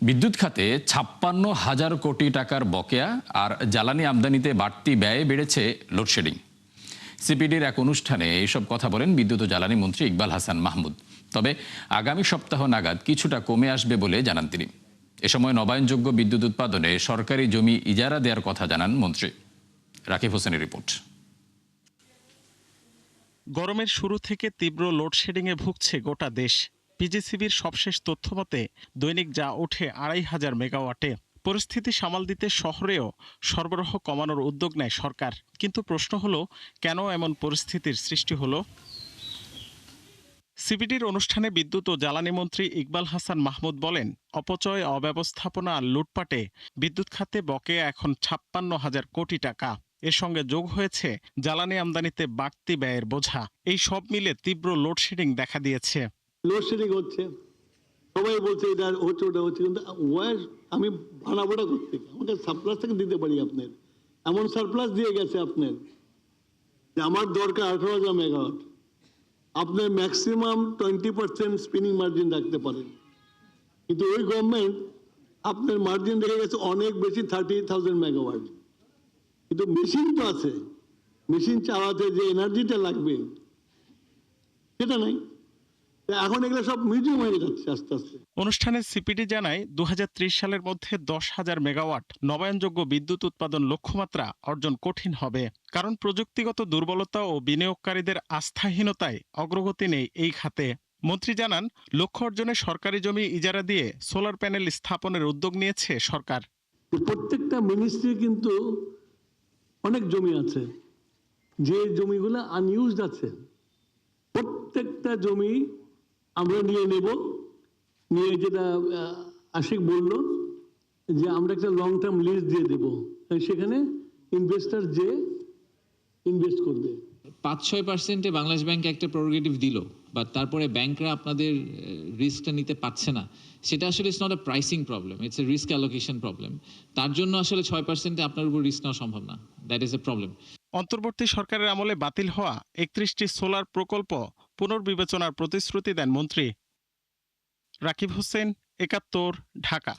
বিদ্যুৎ খাতে ৫৬,০০০ কোটি টাকার বকেয়া আর জ্বালানি আমদানিতে বাড়তি ব্যয় বেড়েছে লোডশেডিং। সিপিডির এক অনুষ্ঠানে এইসব কথা বলেন বিদ্যুৎ ও জ্বালানি মন্ত্রী ইকবাল হাসান মাহমুদ। তবে আগামী সপ্তাহ নাগাদ কিছুটা কমে আসবে বলে জানান তিনি। এ সময় নবায়নযোগ্য বিদ্যুৎ উৎপাদনে সরকারি জমি ইজারা দেওয়ার কথা জানান মন্ত্রী। রাকিব হোসেনের রিপোর্ট। গরমের শুরু থেকে তীব্র লোডশেডিংয়ে ভুগছে গোটা দেশ। পিজিসিবির সবশেষ তথ্য মতে দৈনিক যা ওঠে ২৫০০ মেগাওয়াটে। পরিস্থিতি সামাল দিতে শহরেও সরবরাহ কমানোর উদ্যোগ নেয় সরকার। কিন্তু প্রশ্ন হলো, কেন এমন পরিস্থিতির সৃষ্টি হলো? সিপিডির অনুষ্ঠানে বিদ্যুৎ ও জ্বালানি মন্ত্রী ইকবাল হাসান মাহমুদ বলেন, অপচয়, অব্যবস্থাপনা আর লুটপাটে বিদ্যুৎ খাতে বকেয়া এখন ৫৬,০০০ কোটি টাকা। এর সঙ্গে যোগ হয়েছে জ্বালানি আমদানিতে বাড়তি ব্যয়ের বোঝা। এই সব মিলে তীব্র লোডশেডিং দেখা দিয়েছে। লোডশেডিং হচ্ছে, সবাই বলছে এটা হচ্ছে ওটা হচ্ছে, কিন্তু আমি বানাবোটা করতে আমাকে সারপ্লাস থেকে দিতে পারি। আপনার এমন সারপ্লাস দিয়ে গেছে আপনার যে আমার দরকার ১৮,০০০ মেগাওয়াট, আপনার ম্যাক্সিমাম 20% স্পিনিং মার্জিন রাখতে পারেন, কিন্তু ওই গভর্নমেন্ট আপনার মার্জিন রেখে গেছে অনেক বেশি 30,000 মেগাওয়াট। কিন্তু মেশিন তো আছে, মেশিন চালাতে যে এনার্জিটা লাগবে সেটা নাই। এখন এগুলো সব মিউজিয়াম হয়ে যাচ্ছে আস্তে আস্তে। অনুষ্ঠানে সিপিডি জানায় ২০৩০ সালের মধ্যে ১০,০০০ মেগাওয়াট নবায়নযোগ্য বিদ্যুৎ উৎপাদন লক্ষ্যমাত্রা অর্জন কঠিন হবে। কারণ প্রযুক্তিগত দুর্বলতা ও বিনিয়োগকারীদের আস্থাহীনতায় অগ্রগতি নেই এই খাতে। মন্ত্রী জানান, লক্ষ্য অর্জনে সরকারি জমি ইজারা দিয়ে সোলার প্যানেল স্থাপনের উদ্যোগ নিয়েছে সরকার। প্রত্যেকটা মিনিস্ট্রি কিন্তু অনেক জমি আছে, যে জমিগুলো আনইউজড আছে, প্রত্যেকটা জমি আমরা নিয়ে নেব। নিয়ে যেটা আশিক বলল যে আমরা একটা লং টার্ম লিজ দিয়ে দেব, সেখানে ইনভেস্টর যে ইনভেস্ট করবে। ৫-৬% বাংলাদেশ ব্যাংক একটা প্রেরোগেটিভ দিল, বাট তারপরে ব্যাংকরা আপনাদের রিস্কটা নিতে পারছে না। সেটা আসলে it's not a pricing problem, it's a risk allocation problem. তার জন্য আসলে ৬%-এ আপনার উপর রিস্ক নেওয়া সম্ভব না। That is a problem. অন্তর্বর্তী সরকারের আমলে বাতিল হওয়া ৩১টি সোলার প্রকল্প পুনর্বিবেচনার প্রতিশ্রুতি দেন মন্ত্রী। রাকিব হোসেন, ৭১, ঢাকা।